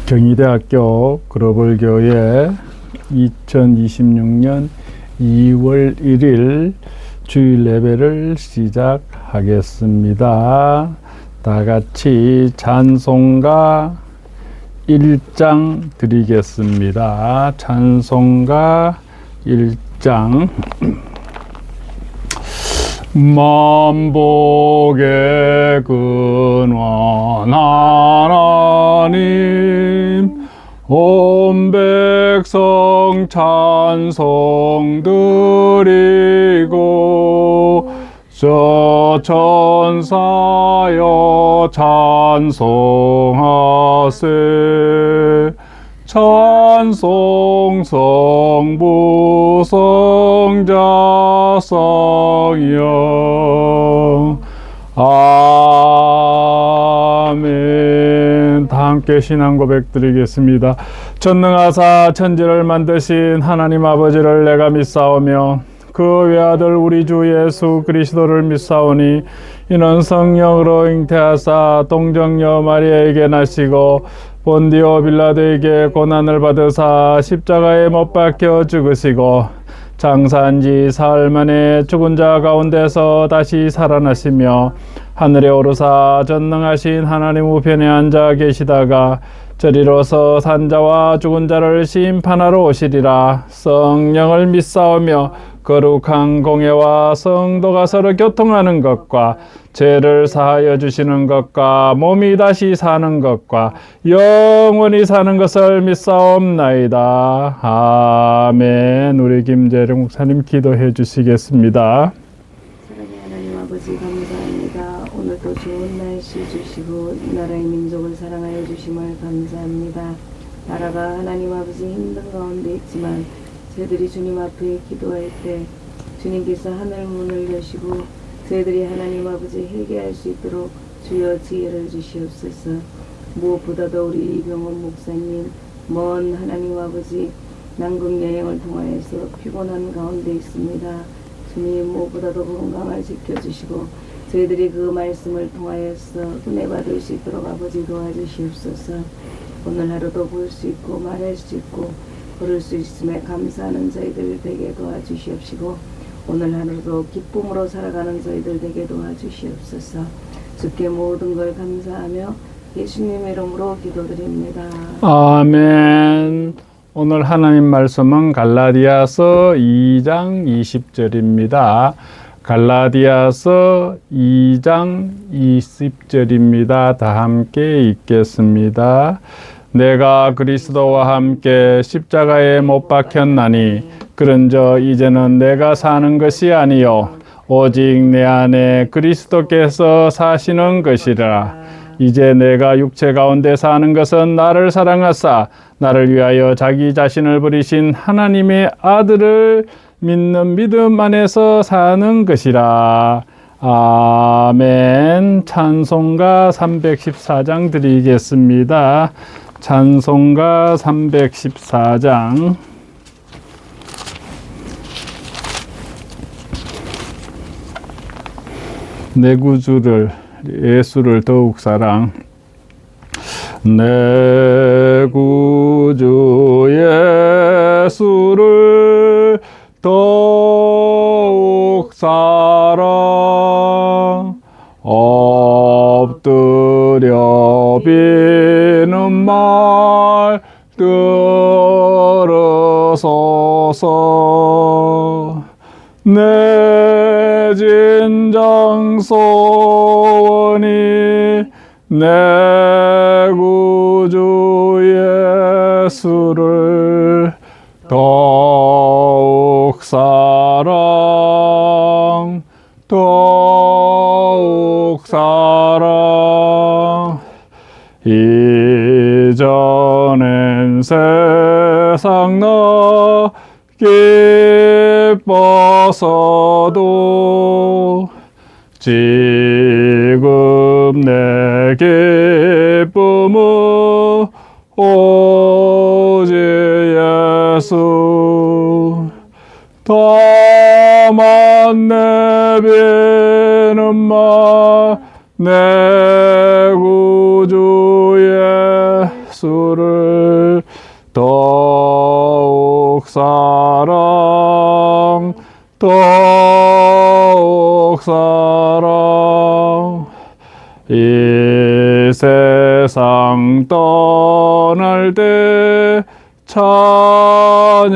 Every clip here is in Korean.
경희대학교 글로벌교회 2026년 2월 1일 주일 예배를 시작하겠습니다. 다 같이 찬송가 1장 드리겠습니다. 찬송가 1장. 만복의 근원 하나님, 온 백성 찬송 드리고, 저 천사여 찬송하세. 찬송 성부 성자 성령. 아멘. 다 함께 신앙 고백 드리겠습니다. 전능하사 천지를 만드신 하나님 아버지를 내가 믿사오며 그 외아들 우리 주 예수 그리스도를 믿사오니 이는 성령으로 잉태하사 동정녀 마리아에게 나시고 본디오 빌라도에게 고난을 받으사 십자가에 못 박혀 죽으시고 장사한 지 사흘 만에 죽은 자 가운데서 다시 살아나시며 하늘에 오르사 전능하신 하나님 우편에 앉아 계시다가 저리로서 산자와 죽은 자를 심판하러 오시리라. 성령을 믿사오며 거룩한 공예와 성도가 서로 교통하는 것과 죄를 사하여 주시는 것과 몸이 다시 사는 것과 영원히 사는 것을 믿사옵나이다. 아멘. 우리 김재룡 목사님 기도해 주시겠습니다. 사랑의 하나님 아버지 감사합니다. 오늘도 좋은 날씨 주시고 이 나라의 민족을 사랑하여 주심을 감사합니다. 나라가 하나님 아버지 힘든 가운데 있지만 저희들이 주님 앞에 기도할 때 주님께서 하늘 문을 여시고 저희들이 하나님 아버지 회개할 수 있도록 주여 지혜를 주시옵소서. 무엇보다도 우리 이병헌 목사님 먼 하나님 아버지 남극 여행을 통하여서 피곤한 가운데 있습니다. 주님 무엇보다도 건강을 지켜주시고 저희들이 그 말씀을 통하여서 은혜 받을 수 있도록 아버지 도와주시옵소서. 오늘 하루도 볼 수 있고 말할 수 있고 걸을 수 있음에 감사하는 저희들 되게 도와주시옵시고 오늘 하루도 기쁨으로 살아가는 저희들 되게 도와주시옵소서. 주께 모든 걸 감사하며 예수님 이름으로 기도드립니다. 아멘. 오늘 하나님 말씀은 갈라디아서 2장 20절입니다. 갈라디아서 2장 20절입니다. 다 함께 읽겠습니다. 내가 그리스도와 함께 십자가에 못 박혔나니 그런저 이제는 내가 사는 것이 아니요 오직 내 안에 그리스도께서 사시는 것이라. 이제 내가 육체 가운데 사는 것은 나를 사랑하사 나를 위하여 자기 자신을 버리신 하나님의 아들을 믿는 믿음 안에서 사는 것이라. 아멘. 찬송가 314장 드리겠습니다. 찬송가 314장. 내 구주를 예수를 더욱 사랑. 내 구주 예수를 더욱 사랑. 엎드려 비는 말 들으소서. 내 진정 소원이 내 구주 예수를 더욱 사랑. 더욱 사랑. 이전엔 세상 나 기뻐서도 지금 내 기쁨은 오직 예수. 다만 내비는 말 내 구주 예수를 더욱 사랑 더욱 사랑 이 세상 떠날 때 찬양하고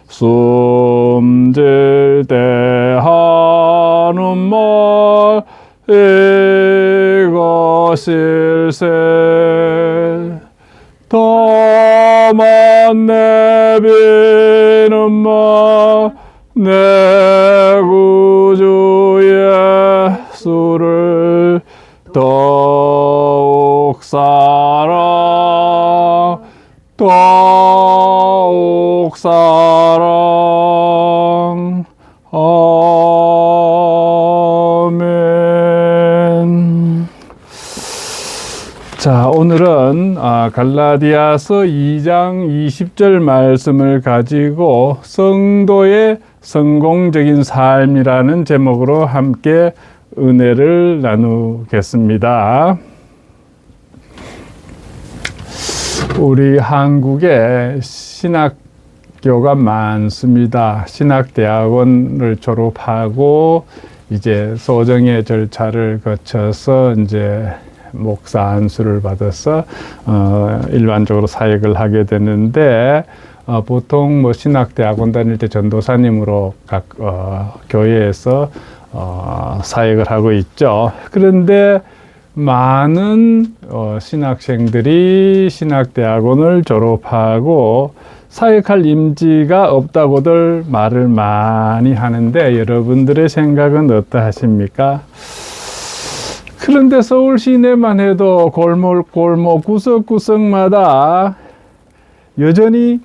숨질 때 하는 말 이것일세 더만 내비는 말 내 구주 예수를 더욱 사랑 더욱 사랑 아멘. 자, 오늘은 갈라디아서 2장 20절 말씀을 가지고 성도의 성공적인 삶이라는 제목으로 함께 은혜를 나누겠습니다. 우리 한국에 신학교가 많습니다. 신학대학원을 졸업하고 이제 소정의 절차를 거쳐서 이제 목사 안수를 받아서 일반적으로 사역을 하게 되는데 보통 뭐 신학대학원 다닐 때 전도사님으로 각 교회에서 사역을 하고 있죠. 그런데 많은 신학생들이 신학대학원을 졸업하고 사역할 임지가 없다고들 말을 많이 하는데 여러분들의 생각은 어떠하십니까? 그런데 서울 시내만 해도 골목 구석구석마다 여전히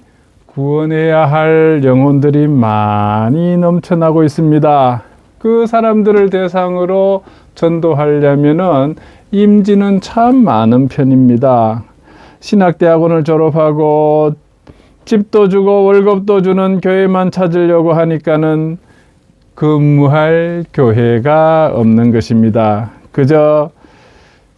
구원해야 할 영혼들이 많이 넘쳐나고 있습니다. 그 사람들을 대상으로 전도하려면은 임지는 참 많은 편입니다. 신학대학원을 졸업하고 집도 주고 월급도 주는 교회만 찾으려고 하니까는 근무할 교회가 없는 것입니다. 그저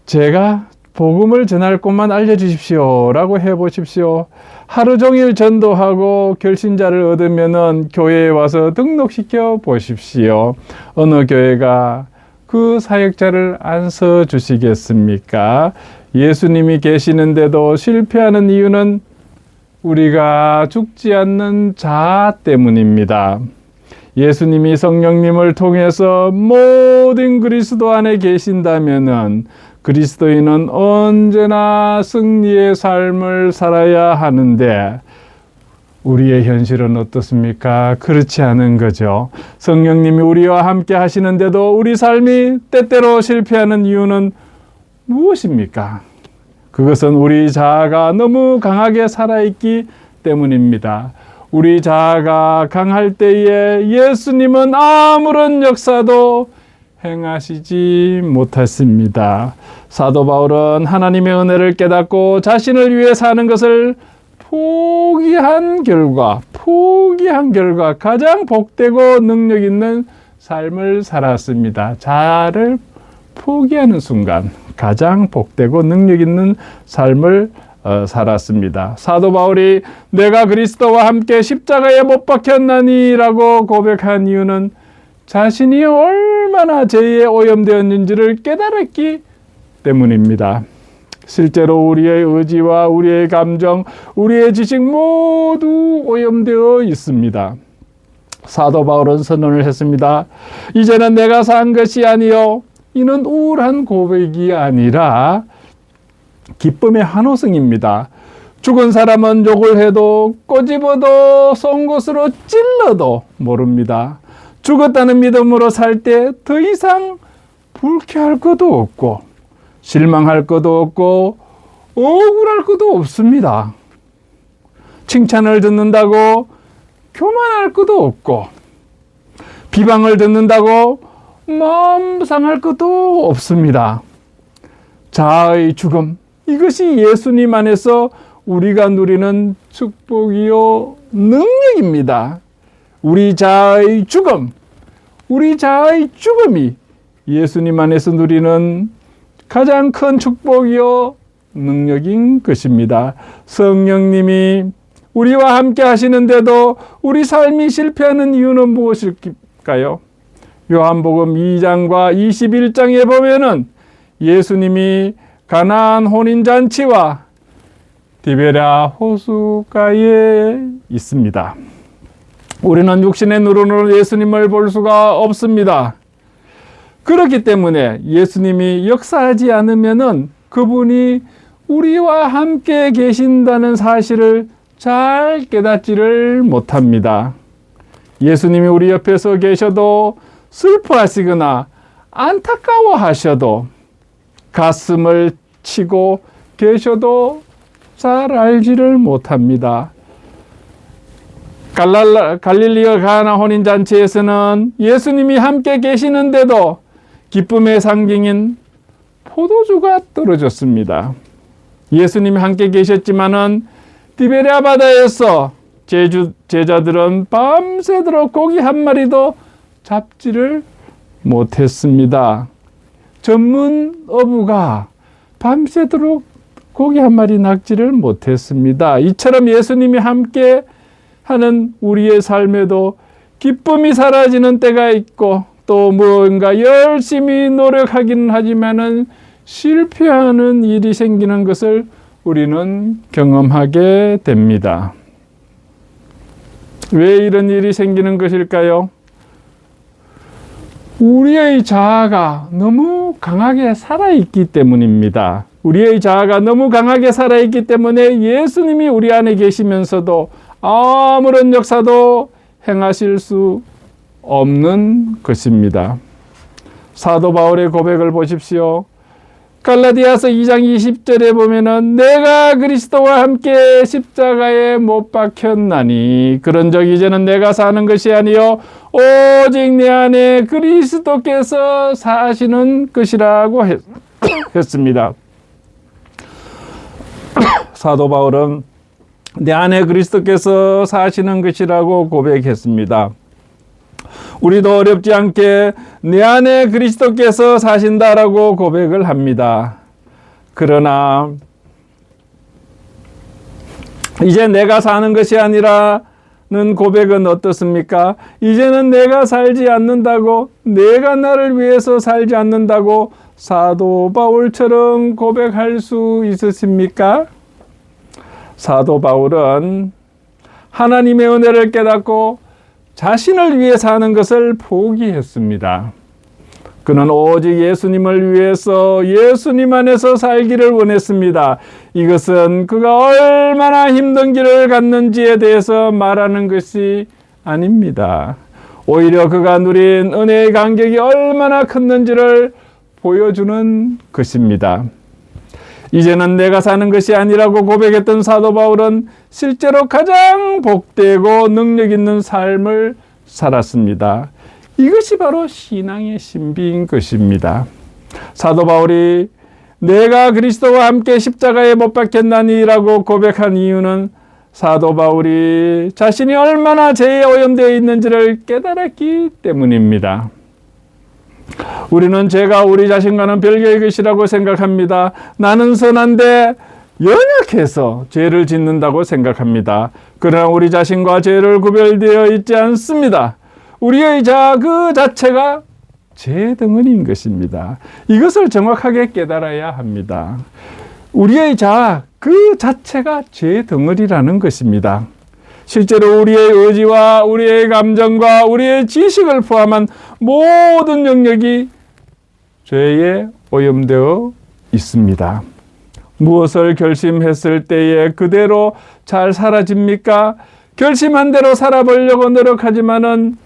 제가 복음을 전할 곳만 알려주십시오 라고 해보십시오. 하루 종일 전도하고 결신자를 얻으면은 교회에 와서 등록시켜 보십시오. 어느 교회가 그 사역자를 안 써주시겠습니까? 예수님이 계시는데도 실패하는 이유는 우리가 죽지 않는 자 때문입니다. 예수님이 성령님을 통해서 모든 그리스도 안에 계신다면은 그리스도인은 언제나 승리의 삶을 살아야 하는데 우리의 현실은 어떻습니까? 그렇지 않은 거죠. 성령님이 우리와 함께 하시는데도 우리 삶이 때때로 실패하는 이유는 무엇입니까? 그것은 우리 자아가 너무 강하게 살아있기 때문입니다. 우리 자아가 강할 때에 예수님은 아무런 역사도 행하시지 못했습니다. 사도 바울은 하나님의 은혜를 깨닫고 자신을 위해 사는 것을 포기한 결과 가장 복되고 능력 있는 삶을 살았습니다. 자아를 포기하는 순간 가장 복되고 능력 있는 삶을 살았습니다. 사도 바울이 내가 그리스도와 함께 십자가에 못 박혔나니 라고 고백한 이유는 자신이 얼마나 죄에 오염되었는지를 깨달았기 때문입니다. 실제로 우리의 의지와 우리의 감정, 우리의 지식 모두 오염되어 있습니다. 사도 바울은 선언을 했습니다. 이제는 내가 산 것이 아니요 이는 우울한 고백이 아니라 기쁨의 환호성입니다. 죽은 사람은 욕을 해도 꼬집어도 송곳으로 찔러도 모릅니다. 죽었다는 믿음으로 살 때 더 이상 불쾌할 것도 없고 실망할 것도 없고 억울할 것도 없습니다. 칭찬을 듣는다고 교만할 것도 없고 비방을 듣는다고 마음 상할 것도 없습니다. 자아의 죽음, 이것이 예수님 안에서 우리가 누리는 축복이요 능력입니다. 우리 자아의 죽음이 예수님 안에서 누리는 가장 큰 축복이요 능력인 것입니다. 성령님이 우리와 함께 하시는데도 우리 삶이 실패하는 이유는 무엇일까요? 요한복음 2장과 21장에 보면은 예수님이 가나안 혼인잔치와 디베랴 호숫가에 있습니다. 우리는 육신의 눈으로 예수님을 볼 수가 없습니다. 그렇기 때문에 예수님이 역사하지 않으면은 그분이 우리와 함께 계신다는 사실을 잘 깨닫지를 못합니다. 예수님이 우리 옆에서 계셔도 슬퍼하시거나 안타까워하셔도 가슴을 치고 계셔도 잘 알지를 못합니다. 갈릴리와 가나 혼인잔치에서는 예수님이 함께 계시는데도 기쁨의 상징인 포도주가 떨어졌습니다. 예수님이 함께 계셨지만은 디베랴 바다에서 제자들은 밤새도록 고기 한 마리도 잡지를 못했습니다. 전문 어부가 밤새도록 고기 한 마리 낚지를 못했습니다. 이처럼 예수님이 함께 하는 우리의 삶에도 기쁨이 사라지는 때가 있고 또 무언가 열심히 노력하기는 하지만은 실패하는 일이 생기는 것을 우리는 경험하게 됩니다. 왜 이런 일이 생기는 것일까요? 우리의 자아가 너무 강하게 살아있기 때문입니다. 우리의 자아가 너무 강하게 살아있기 때문에 예수님이 우리 안에 계시면서도 아무런 역사도 행하실 수 없는 것입니다. 사도 바울의 고백을 보십시오. 갈라디아서 2장 20절에 보면은 내가 그리스도와 함께 십자가에 못 박혔나니 그런적 이제는 내가 사는 것이 아니요 오직 내 안에 그리스도께서 사시는 것이라고 했습니다. 사도 바울은 내 안에 그리스도께서 사시는 것이라고 고백했습니다. 우리도 어렵지 않게 내 안에 그리스도께서 사신다라고 고백을 합니다. 그러나 이제 내가 사는 것이 아니라는 고백은 어떻습니까? 이제는 내가 살지 않는다고, 내가 나를 위해서 살지 않는다고 사도 바울처럼 고백할 수 있으십니까? 사도 바울은 하나님의 은혜를 깨닫고 자신을 위해 사는 것을 포기했습니다. 그는 오직 예수님을 위해서 예수님 안에서 살기를 원했습니다. 이것은 그가 얼마나 힘든 길을 갔는지에 대해서 말하는 것이 아닙니다. 오히려 그가 누린 은혜의 간격이 얼마나 컸는지를 보여주는 것입니다. 이제는 내가 사는 것이 아니라고 고백했던 사도 바울은 실제로 가장 복되고 능력 있는 삶을 살았습니다. 이것이 바로 신앙의 신비인 것입니다. 사도 바울이 내가 그리스도와 함께 십자가에 못 박혔나니라고 고백한 이유는 사도 바울이 자신이 얼마나 죄에 오염되어 있는지를 깨달았기 때문입니다. 우리는 죄가 우리 자신과는 별개의 것이라고 생각합니다. 나는 선한데 연약해서 죄를 짓는다고 생각합니다. 그러나 우리 자신과 죄를 구별되어 있지 않습니다. 우리의 자아 그 자체가 죄 덩어리인 것입니다. 이것을 정확하게 깨달아야 합니다. 우리의 자아 그 자체가 죄 덩어리라는 것입니다. 실제로 우리의 의지와 우리의 감정과 우리의 지식을 포함한 모든 영역이 죄에 오염되어 있습니다. 무엇을 결심했을 때에 그대로 잘 사라집니까? 결심한 대로 살아보려고 노력하지만은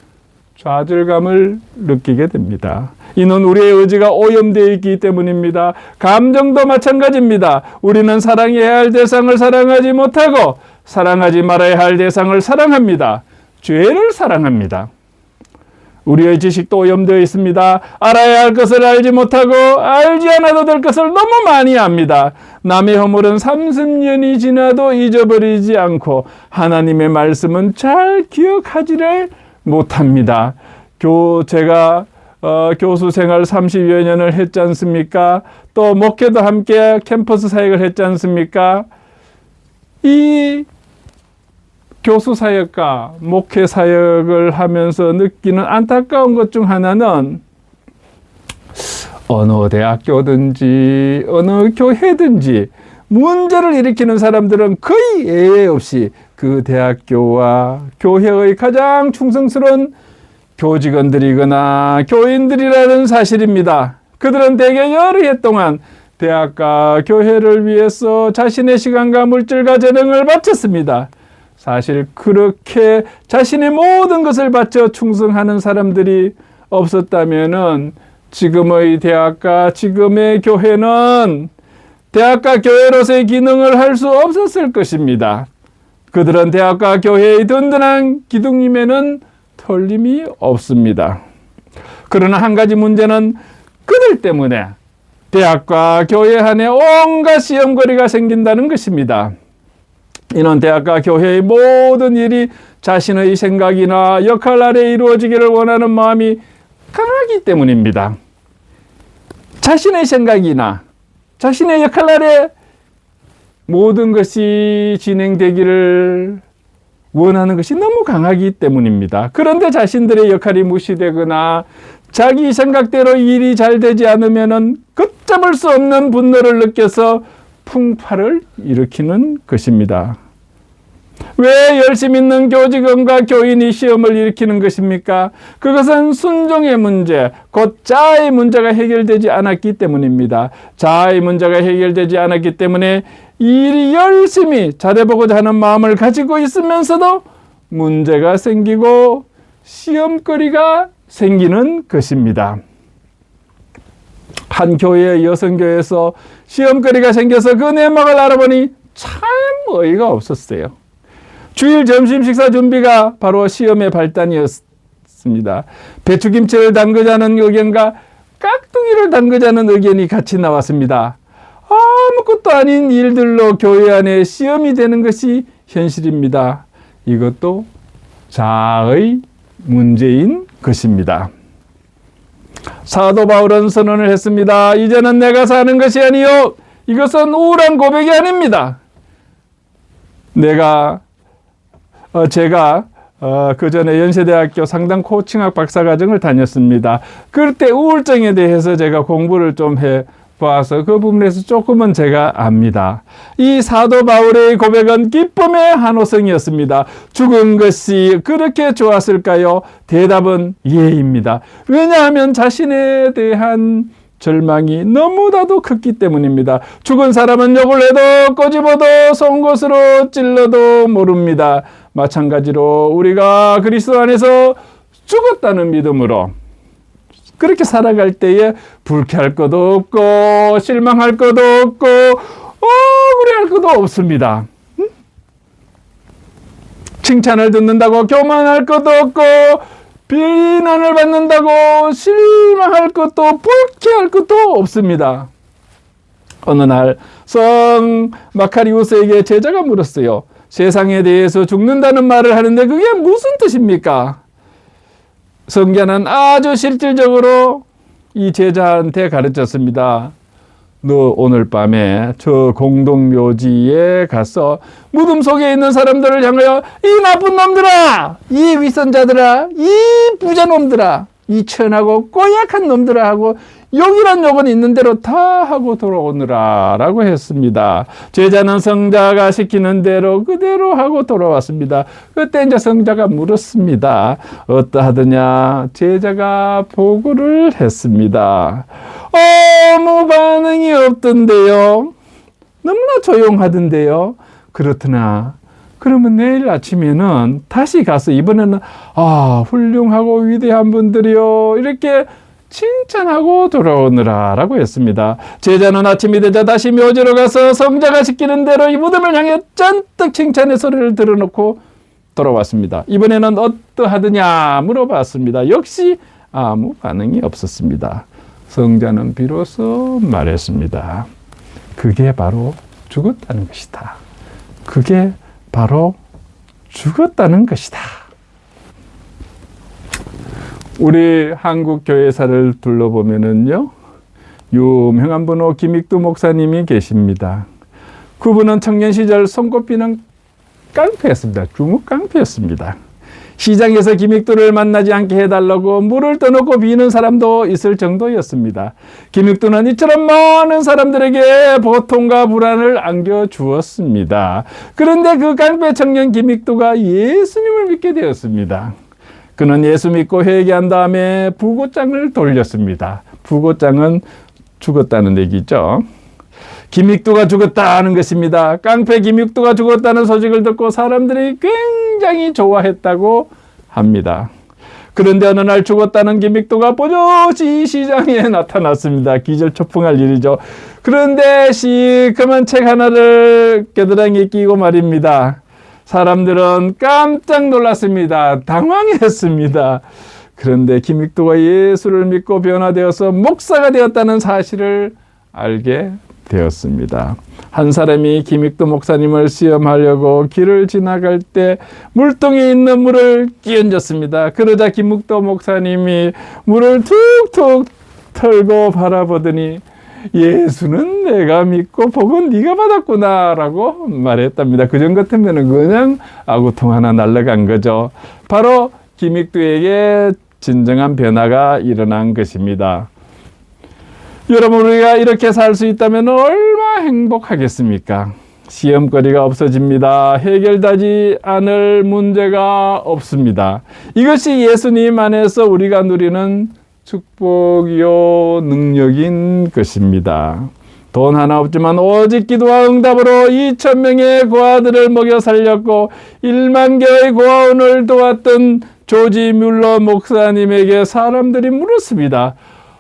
좌절감을 느끼게 됩니다. 이는 우리의 의지가 오염되어 있기 때문입니다. 감정도 마찬가지입니다. 우리는 사랑해야 할 대상을 사랑하지 못하고 사랑하지 말아야 할 대상을 사랑합니다. 죄를 사랑합니다. 우리의 지식도 오염되어 있습니다. 알아야 할 것을 알지 못하고 알지 않아도 될 것을 너무 많이 압니다. 남의 허물은 30년이 지나도 잊어버리지 않고 하나님의 말씀은 잘 기억하지를 못합니다. 제가 교수 생활 30여 년을 했지 않습니까? 또 목회도 함께 캠퍼스 사역을 했지 않습니까? 이 교수 사역과 목회 사역을 하면서 느끼는 안타까운 것 중 하나는 어느 대학교든지 어느 교회든지 문제를 일으키는 사람들은 거의 예외 없이 그 대학교와 교회의 가장 충성스러운 교직원들이거나 교인들이라는 사실입니다. 그들은 대개 여러 해 동안 대학과 교회를 위해서 자신의 시간과 물질과 재능을 바쳤습니다. 사실 그렇게 자신의 모든 것을 바쳐 충성하는 사람들이 없었다면은 지금의 대학과 지금의 교회는 대학과 교회로서의 기능을 할 수 없었을 것입니다. 그들은 대학과 교회의 든든한 기둥임에는 틀림이 없습니다. 그러나 한 가지 문제는 그들 때문에 대학과 교회 안에 온갖 시험거리가 생긴다는 것입니다. 이는 대학과 교회의 모든 일이 자신의 생각이나 역할 아래 이루어지기를 원하는 마음이 강하기 때문입니다. 자신의 생각이나 자신의 역할 아래 모든 것이 진행되기를 원하는 것이 너무 강하기 때문입니다. 그런데 자신들의 역할이 무시되거나 자기 생각대로 일이 잘 되지 않으면 걷잡을 수 없는 분노를 느껴서 풍파를 일으키는 것입니다. 왜 열심 있는 교직원과 교인이 시험을 일으키는 것입니까? 그것은 순종의 문제, 곧 자아의 문제가 해결되지 않았기 때문입니다. 자아의 문제가 해결되지 않았기 때문에 일이 열심히 잘해보고자 하는 마음을 가지고 있으면서도 문제가 생기고 시험거리가 생기는 것입니다. 한 교회의 여성교회에서 시험거리가 생겨서 그 내막을 알아보니 참 어이가 없었어요. 주일 점심 식사 준비가 바로 시험의 발단이었습니다. 배추김치를 담그자는 의견과 깍두기를 담그자는 의견이 같이 나왔습니다. 아무것도 아닌 일들로 교회 안에 시험이 되는 것이 현실입니다. 이것도 자아의 문제인 것입니다. 사도 바울은 선언을 했습니다. 이제는 내가 사는 것이 아니요 이것은 우울한 고백이 아닙니다. 제가 그 전에 연세대학교 상담 코칭학 박사과정을 다녔습니다. 그럴 때 우울증에 대해서 제가 공부를 좀 해봐서 그 부분에서 조금은 제가 압니다. 이 사도 바울의 고백은 기쁨의 환호성이었습니다. 죽은 것이 그렇게 좋았을까요? 대답은 예입니다. 왜냐하면 자신에 대한 절망이 너무나도 컸기 때문입니다. 죽은 사람은 욕을 해도 꼬집어도 송곳으로 찔러도 모릅니다. 마찬가지로 우리가 그리스도 안에서 죽었다는 믿음으로 그렇게 살아갈 때에 불쾌할 것도 없고 실망할 것도 없고 억울해할 것도 없습니다. 칭찬을 듣는다고 교만할 것도 없고 비난을 받는다고 실망할 것도 불쾌할 것도 없습니다. 어느 날 성 마카리우스에게 제자가 물었어요. 세상에 대해서 죽는다는 말을 하는데 그게 무슨 뜻입니까? 성자는 아주 실질적으로 이 제자한테 가르쳤습니다. 너 오늘 밤에 저 공동묘지에 가서 무덤 속에 있는 사람들을 향하여 이 나쁜 놈들아, 이 위선자들아, 이 부자놈들아, 이 천하고 꼬약한 놈들아 하고 욕이란 욕은 있는 대로 다 하고 돌아오느라 라고 했습니다. 제자는 성자가 시키는 대로 그대로 하고 돌아왔습니다. 그때 이제 성자가 물었습니다. 어떠하더냐? 제자가 보고를 했습니다. 아무 반응이 없던데요. 너무나 조용하던데요. 그렇구나. 그러면 내일 아침에는 다시 가서 이번에는 훌륭하고 위대한 분들이요 이렇게 칭찬하고 돌아오느라 라고 했습니다. 제자는 아침이 되자 다시 묘지로 가서 성자가 시키는 대로 이 무덤을 향해 잔뜩 칭찬의 소리를 들어놓고 돌아왔습니다. 이번에는 어떠하더냐 물어봤습니다. 역시 아무 반응이 없었습니다. 성자는 비로소 말했습니다. 그게 바로 죽었다는 것이다. 그게 바로 죽었다는 것이다. 우리 한국 교회사를 둘러보면은요, 유명한 분으로 김익두 목사님이 계십니다. 그분은 청년 시절 손꼽히는 깡패였습니다. 주먹 깡패였습니다. 시장에서 김익두를 만나지 않게 해달라고 물을 떠놓고 비는 사람도 있을 정도였습니다. 김익두는 이처럼 많은 사람들에게 고통과 불안을 안겨주었습니다. 그런데 그 깡패 청년 김익두가 예수님을 믿게 되었습니다. 그는 예수 믿고 회개한 다음에 부고장을 돌렸습니다. 부고장은 죽었다는 얘기죠. 김익두가 죽었다는 것입니다. 깡패 김익두가 죽었다는 소식을 듣고 사람들이 굉장히 좋아했다고 합니다. 그런데 어느 날 죽었다는 김익두가 버젓이 시장에 나타났습니다. 기절초풍할 일이죠. 그런데 시커먼 책 하나를 겨드랑이에 끼고 말입니다. 사람들은 깜짝 놀랐습니다. 당황했습니다. 그런데 김익두가 예수를 믿고 변화되어서 목사가 되었다는 사실을 알게 되었습니다. 한 사람이 김익두 목사님을 시험하려고 길을 지나갈 때 물통에 있는 물을 끼얹었습니다. 그러자 김익두 목사님이 물을 툭툭 털고 바라보더니 예수는 내가 믿고 복은 네가 받았구나 라고 말했답니다. 그전 같으면 그냥 아구통 하나 날아간 거죠. 바로 김익두에게 진정한 변화가 일어난 것입니다. 여러분, 우리가 이렇게 살 수 있다면 얼마나 행복하겠습니까? 시험거리가 없어집니다. 해결되지 않을 문제가 없습니다. 이것이 예수님 안에서 우리가 누리는 축복이요 능력인 것입니다. 돈 하나 없지만 오직 기도와 응답으로 2,000명의 고아들을 먹여 살렸고 1만 개의 고아원을 도왔던 조지 뮬러 목사님에게 사람들이 물었습니다.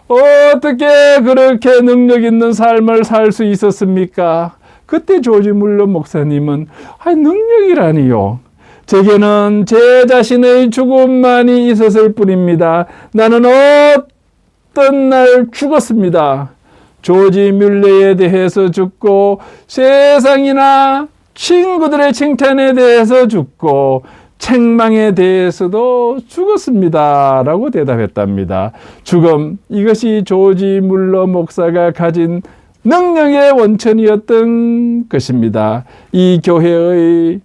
어떻게 그렇게 능력 있는 삶을 살 수 있었습니까? 그때 조지 뮬러 목사님은 능력이라니요. 제게는 제 자신의 죽음만이 있었을 뿐입니다. 나는 어떤 날 죽었습니다. 조지 뮬러에 대해서 죽고 세상이나 친구들의 칭찬에 대해서 죽고 책망에 대해서도 죽었습니다. 라고 대답했답니다. 죽음, 이것이 조지 뮬러 목사가 가진 능력의 원천이었던 것입니다. 이 교회의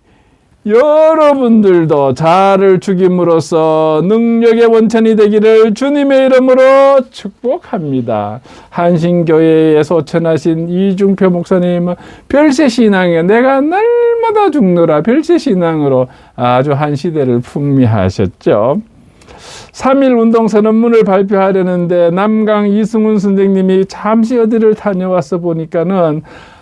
여러분들도 자아를 죽임으로써 능력의 원천이 되기를 주님의 이름으로 축복합니다. 한신교회에 소천하신 이중표 목사님은 별세신앙에 내가 날마다 죽노라 별세신앙으로 아주 한 시대를 풍미하셨죠. 3.1 운동선언문을 발표하려는데 남강 이승훈 선생님이 잠시 어디를 다녀와서 보니까는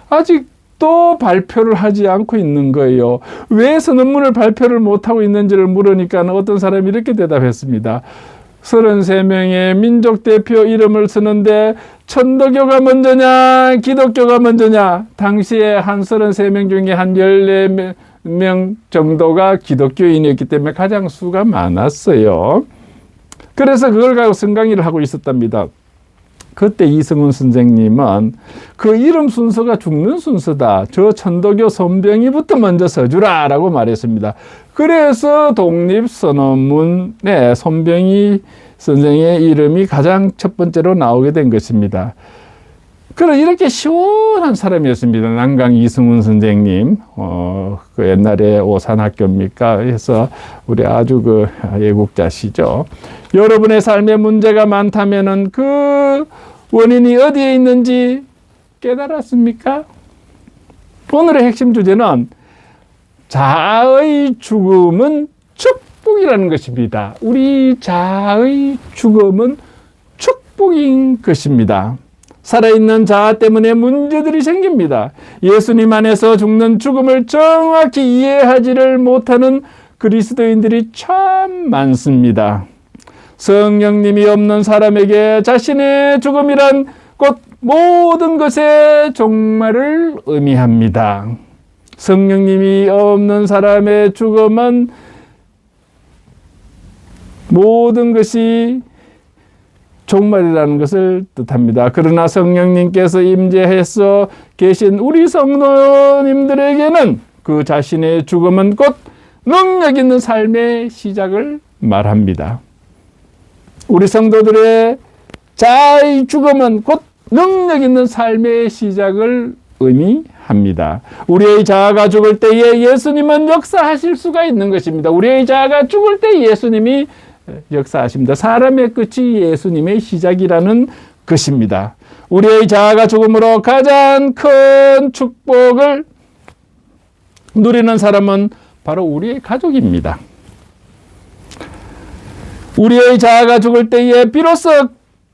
아직 또 발표를 하지 않고 있는 거예요. 왜 선언문을 발표를 못하고 있는지를 물으니까 어떤 사람이 이렇게 대답했습니다. 33명의 민족 대표 이름을 쓰는데 천도교가 먼저냐 기독교가 먼저냐. 당시에 한 33명 중에 한 14명 정도가 기독교인이었기 때문에 가장 수가 많았어요. 그래서 그걸 가지고 성강의를 하고 있었답니다. 그때 이승훈 선생님은 그 이름 순서가 죽는 순서다. 저 천도교 손병희부터 먼저 써주라 라고 말했습니다. 그래서 독립선언문에 손병희 선생의 이름이 가장 첫 번째로 나오게 된 것입니다. 그런 이렇게 시원한 사람이었습니다. 남강 이승훈 선생님. 그 옛날에 오산학교입니까? 해서 우리 아주 그 애국자시죠. 여러분의 삶에 문제가 많다면은 그 원인이 어디에 있는지 깨달았습니까? 오늘의 핵심 주제는 자아의 죽음은 축복이라는 것입니다. 우리 자아의 죽음은 축복인 것입니다. 살아있는 자아 때문에 문제들이 생깁니다. 예수님 안에서 죽는 죽음을 정확히 이해하지를 못하는 그리스도인들이 참 많습니다. 성령님이 없는 사람에게 자신의 죽음이란 곧 모든 것의 종말을 의미합니다. 성령님이 없는 사람의 죽음은 모든 것이 종말이라는 것을 뜻합니다. 그러나 성령님께서 임재해서 계신 우리 성도님들에게는 그 자신의 죽음은 곧 능력 있는 삶의 시작을 말합니다. 우리 성도들의 자아의 죽음은 곧 능력 있는 삶의 시작을 의미합니다. 우리의 자아가 죽을 때에 예수님은 역사하실 수가 있는 것입니다. 우리의 자아가 죽을 때 예수님이 역사하십니다. 사람의 끝이 예수님의 시작이라는 것입니다. 우리의 자아가 죽음으로 가장 큰 축복을 누리는 사람은 바로 우리의 가족입니다. 우리의 자아가 죽을 때에 비로소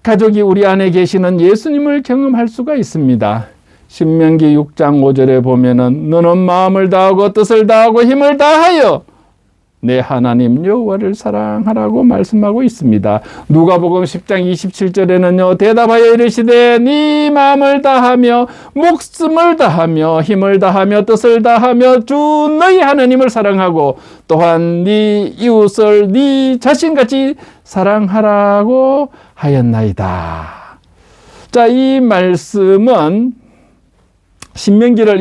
가족이 우리 안에 계시는 예수님을 경험할 수가 있습니다. 신명기 6장 5절에 보면은 너는 마음을 다하고 뜻을 다하고 힘을 다하여 내 하나님 여호와를 사랑하라고 말씀하고 있습니다. 누가복음 10장 27절에는요. 대답하여 이르시되 네 마음을 다하며 목숨을 다하며 힘을 다하며 뜻을 다하며 주 너희 하나님을 사랑하고 또한 네 이웃을 네 자신같이 사랑하라고 하였나이다. 자, 이 말씀은 신명기를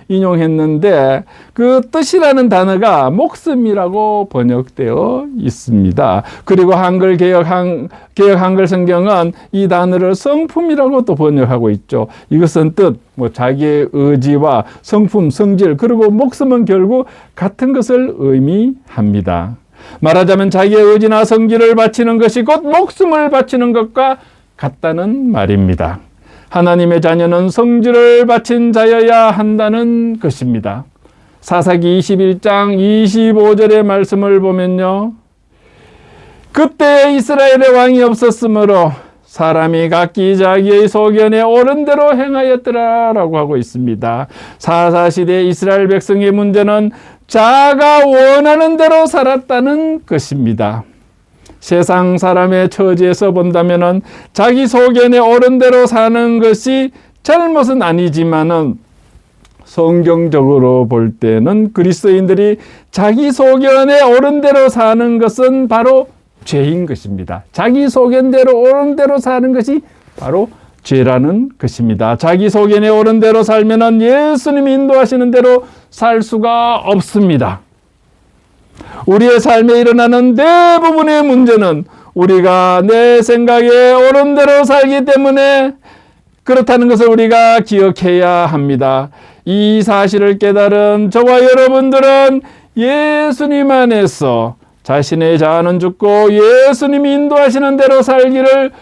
인용했는데 그 뜻이라는 단어가 목숨이라고 번역되어 있습니다. 그리고 한글 개역 한글 성경은 이 단어를 성품이라고 또 번역하고 있죠. 이것은 뜻, 자기의 의지와 성품, 성질, 그리고 목숨은 결국 같은 것을 의미합니다. 말하자면 자기의 의지나 성질을 바치는 것이 곧 목숨을 바치는 것과 같다는 말입니다. 하나님의 자녀는 성질을 바친 자여야 한다는 것입니다. 사사기 21장 25절의 말씀을 보면요. 그때 이스라엘의 왕이 없었으므로 사람이 각기 자기의 소견에 옳은 대로 행하였더라라고 하고 있습니다. 사사시대 이스라엘 백성의 문제는 자아가 원하는 대로 살았다는 것입니다. 세상 사람의 처지에서 본다면은 자기 소견에 옳은 대로 사는 것이 잘못은 아니지만은 성경적으로 볼 때는 그리스도인들이 자기 소견에 옳은 대로 사는 것은 바로 죄인 것입니다. 자기 소견대로 옳은 대로 사는 것이 바로 죄라는 것입니다. 자기 소견에 옳은 대로 살면은 예수님이 인도하시는 대로 살 수가 없습니다. 우리의 삶에 일어나는 대부분의 문제는 우리가 내 생각에 옳은 대로 살기 때문에 그렇다는 것을 우리가 기억해야 합니다. 이 사실을 깨달은 저와 여러분들은 예수님 안에서 자신의 자아는 죽고 예수님이 인도하시는 대로 살기를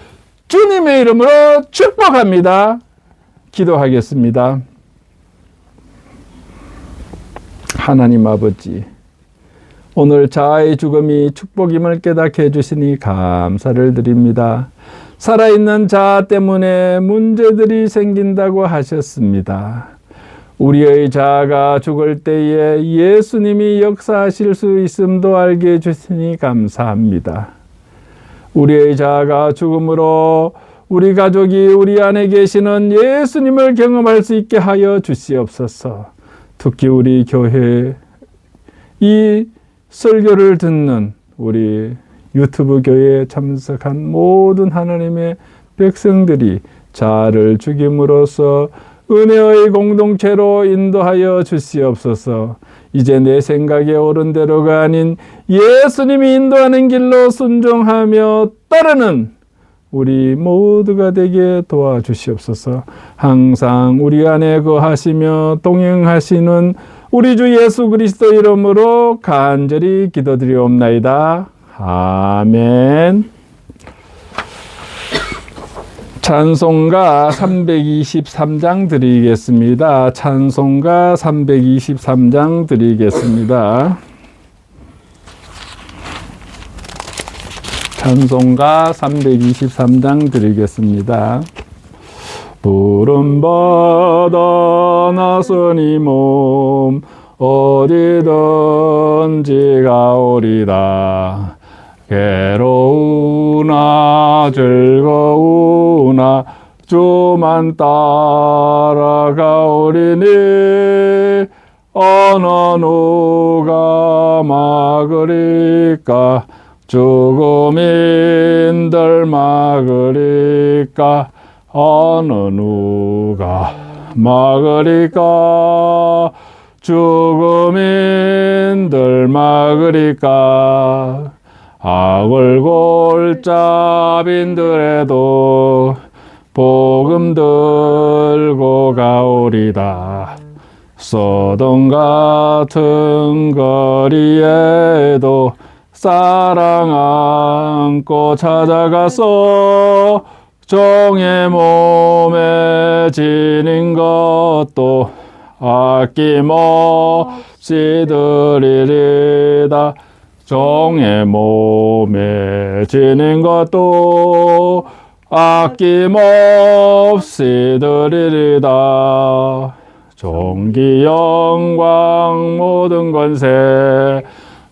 주님의 이름으로 축복합니다. 기도하겠습니다. 하나님 아버지, 오늘 자아의 죽음이 축복임을 깨닫게 해주시니 감사를 드립니다. 살아있는 자아 때문에 문제들이 생긴다고 하셨습니다. 우리의 자아가 죽을 때에 예수님이 역사하실 수 있음도 알게 해주시니 감사합니다. 우리의 자아가 죽음으로 우리 가족이 우리 안에 계시는 예수님을 경험할 수 있게 하여 주시옵소서. 특히 우리 교회 이 설교를 듣는 우리 유튜브 교회에 참석한 모든 하나님의 백성들이 자아를 죽임으로써 은혜의 공동체로 인도하여 주시옵소서. 이제 내 생각에 옳은 대로가 아닌 예수님이 인도하는 길로 순종하며 따르는 우리 모두가 되게 도와주시옵소서. 항상 우리 안에 거하시며 동행하시는 우리 주 예수 그리스도 이름으로 간절히 기도드리옵나이다. 아멘. 찬송가 323장 드리겠습니다. 찬송가 323장 드리겠습니다. 찬송가 323장 드리겠습니다. 푸른 바다 나서니 몸 어디든지 가오리다. 괴로우나 즐거우나 주만 따라가오리니 어느 누가 막으리까. 죽음인들 막으리까. 어느 누가 막으리까. 죽음인들 막으리까. 악을 골짜빈들에도 복음 들고 가오리다. 소돔 같은 거리에도 사랑 안고 찾아가서 종의 몸에 지닌 것도 아낌없이 드리리다. 종의 몸에 지닌 것도 아낌없이 드리리다. 존귀 영광 모든 권세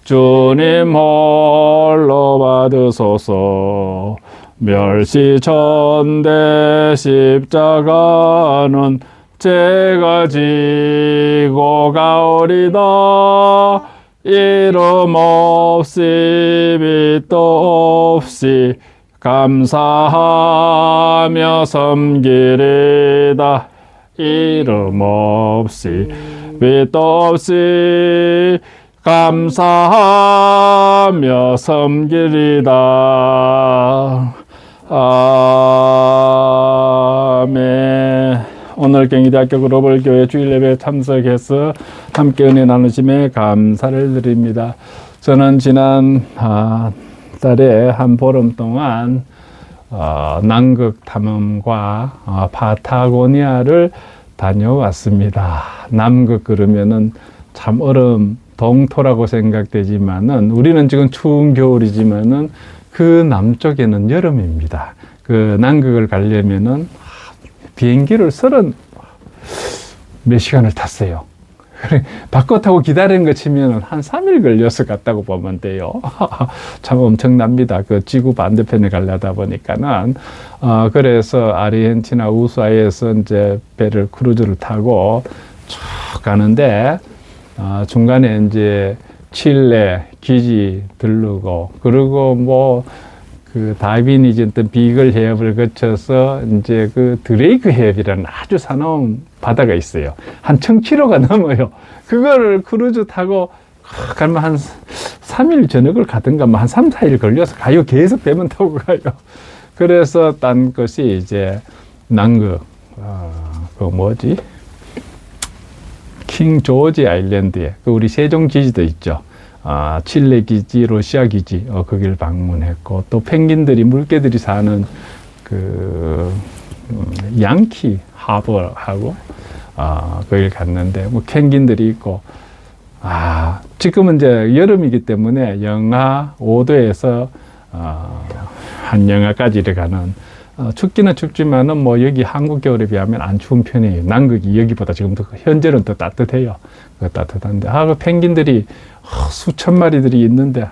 주님 홀로 받으소서. 멸시천대 십자가는 제가 지고 가오리다. 이름 없이 빛도 없이 감사하며 섬기리다. 이름 없이 빛도 없이 감사하며 섬기리다. 아멘. 오늘 경희대학교 글로벌 교회 주일 예배에 참석해서 함께 은혜 나누심에 감사를 드립니다. 저는 지난 달에 한 보름 동안 남극 탐험과 파타고니아를 다녀왔습니다. 남극 그러면은 참 얼음 동토라고 생각되지만은 우리는 지금 추운 겨울이지만은 그 남쪽에는 여름입니다. 그 남극을 가려면은 비행기를 30 몇 시간을 탔어요. 바꿔 타고 기다리는 거 치면 한 3일 걸려서 갔다고 보면 돼요. 참 엄청납니다. 그 지구 반대편에 가려다 보니까는. 그래서 아르헨티나 우수아에서 이제 배를 크루즈를 타고 쭉 가는데, 중간에 이제 칠레 기지 들르고, 그리고 뭐, 그 다비니지 어떤 비글 해협을 거쳐서 이제 그 드레이크 해협이라는 아주 사나운 바다가 있어요. 한 1000km가 넘어요. 그거를 크루즈 타고 가면 한 3일 저녁을 가든가 뭐 한 3, 4일 걸려서 가요. 계속 배만 타고 가요. 그래서 딴 것이 이제 남극, 그 뭐지? 킹 조지 아일랜드에 그 우리 세종 기지도 있죠. 칠레 기지, 러시아 기지, 거기를 방문했고, 또 펭귄들이, 물개들이 사는 그, 양키 하버하고, 거길 갔는데, 뭐, 펭귄들이 있고, 지금은 이제 여름이기 때문에 영하 5도에서, 한영하까지 가는, 춥기는 춥지만은 뭐 여기 한국 겨울에 비하면 안 추운 편이에요. 남극이 여기보다 지금 현재는 더 따뜻해요. 따뜻한데, 그 펭귄들이 수천 마리들이 있는데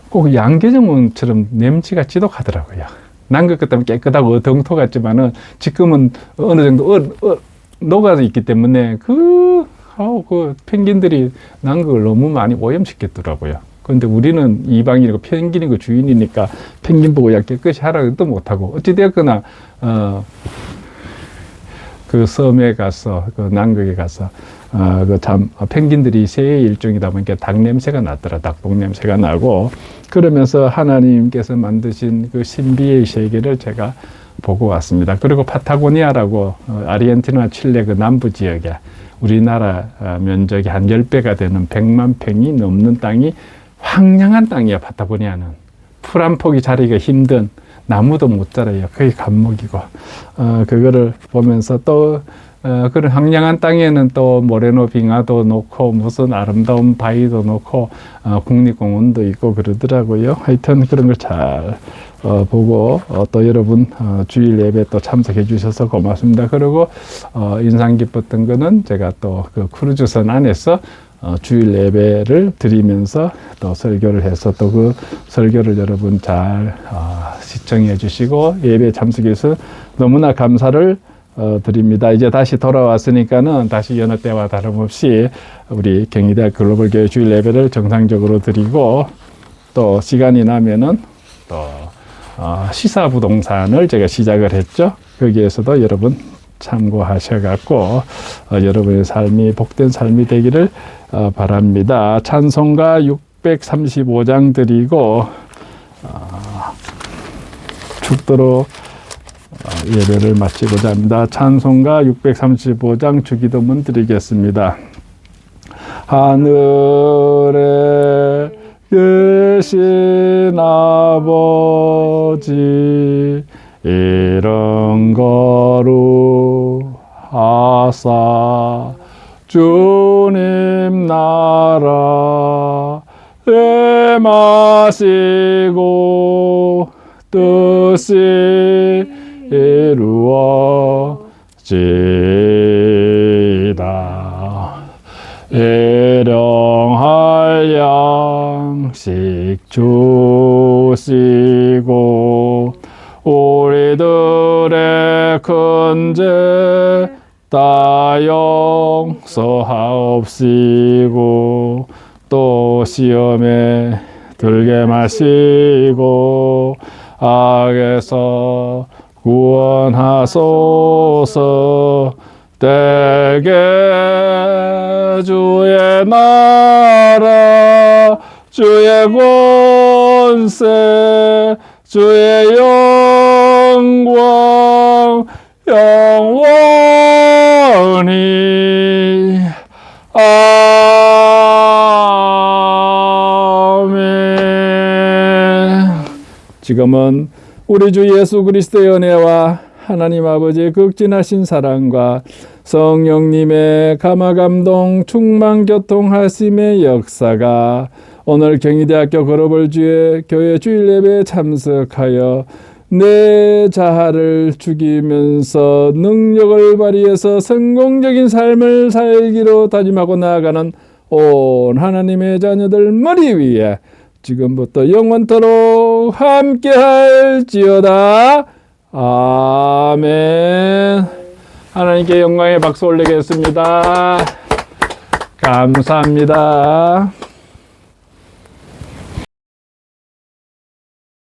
꼭 양계정원처럼 냄새가 지독하더라고요. 남극 같으면 깨끗하고 동토 같지만은 지금은 어느 정도 녹아 있기 때문에 그 펭귄들이 남극을 너무 많이 오염시켰더라고요. 그런데 우리는 이방인이고 펭귄이고 주인이니까 펭귄 보고 야 깨끗이 하라고 또 못하고, 어찌되었거나 그 섬에 가서, 그 남극에 가서 펭귄들이 새의 일종이다 보니까 닭 냄새가 나더라. 닭똥 냄새가 나고, 그러면서 하나님께서 만드신 그 신비의 세계를 제가 보고 왔습니다. 그리고 파타고니아라고 아르헨티나, 칠레 그 남부 지역에 우리나라 면적이 한 10배가 되는 100만 평이 넘는 땅이 황량한 땅이야. 파타고니아는 풀 한 폭이 자리가 힘든, 나무도 못 자라요. 거의 감목이고, 그거를 보면서 또 그런 황량한 땅에는 또 모래노 빙하도 놓고 무슨 아름다운 바위도 놓고 국립공원도 있고 그러더라고요. 하여튼 그런 걸 잘 보고 또 여러분 주일 예배 또 참석해 주셔서 고맙습니다. 그리고 인상 깊었던 거는 제가 또 그 크루즈선 안에서 주일 예배를 드리면서 또 설교를 해서 또 그 설교를 여러분 잘 시청해 주시고 예배에 참석해서 너무나 감사를 드립니다. 이제 다시 돌아왔으니까는 다시 여느 때와 다름없이 우리 경희대학 글로벌교회 주일 예배를 정상적으로 드리고, 또 시간이 나면은 또 시사부동산을 제가 시작을 했죠. 거기에서도 여러분 참고하셔갖고 여러분의 삶이 복된 삶이 되기를 바랍니다. 찬송가 635장 드리고 축도로 예배를 마치고자 합니다. 찬송가 635장 주기도문 드리겠습니다. 하늘에 계신 아버지 이름 거룩하사 주님 나라 임하시고 뜻이 이루어지이다. 일용할 양식 주시고 우리들의 큰죄 다 용서하옵시고 또 시험에 들게 마시고 악에서 구원하소서. 대개 주의 나라 주의 권세 주의 영광 영원히 아멘. 지금은 우리 주 예수 그리스도의 은혜와 하나님 아버지의 극진하신 사랑과 성령님의 감화감동 충만 교통하심의 역사가 오늘 경희대학교 거로벌주의 교회 주일 예배에 참석하여 내 자아를 죽이면서 능력을 발휘해서 성공적인 삶을 살기로 다짐하고 나아가는 온 하나님의 자녀들 머리 위에 지금부터 영원토록 함께할지어다. 아멘. 하나님께 영광의 박수 올리겠습니다. 감사합니다.